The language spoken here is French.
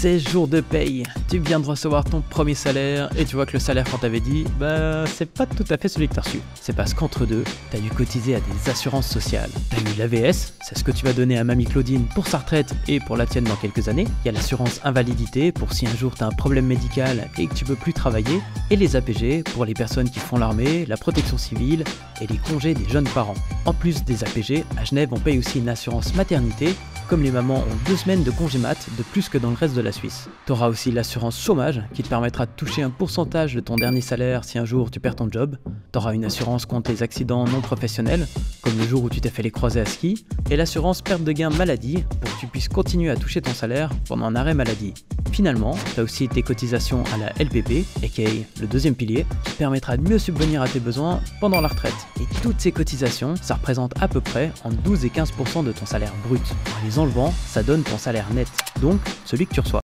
16 jours de paye, tu viens de recevoir ton premier salaire et tu vois que le salaire qu'on t'avait dit, c'est pas tout à fait celui que t'as reçu. C'est parce qu'entre deux, t'as dû cotiser à des assurances sociales. T'as eu l'AVS, c'est ce que tu vas donner à Mamie Claudine pour sa retraite et pour la tienne dans quelques années. Il y a l'assurance invalidité pour si un jour t'as un problème médical et que tu peux plus travailler. Et les APG pour les personnes qui font l'armée, la protection civile et les congés des jeunes parents. En plus des APG, à Genève on paye aussi une assurance maternité. Comme les mamans ont 2 semaines de congé mat de plus que dans le reste de la Suisse. Tu auras aussi l'assurance chômage qui te permettra de toucher un pourcentage de ton dernier salaire si un jour tu perds ton job. Tu auras une assurance contre les accidents non professionnels, comme le jour où tu t'es fait les croisés à ski, et l'assurance perte de gain maladie pour que tu puisses continuer à toucher ton salaire pendant un arrêt maladie. Finalement, tu as aussi tes cotisations à la LPP, aka le deuxième pilier, qui te permettra de mieux subvenir à tes besoins pendant la retraite. Et toutes ces cotisations, ça représente à peu près entre 12 et 15% de ton salaire brut. En les enlevant, ça donne ton salaire net, donc celui que tu reçois.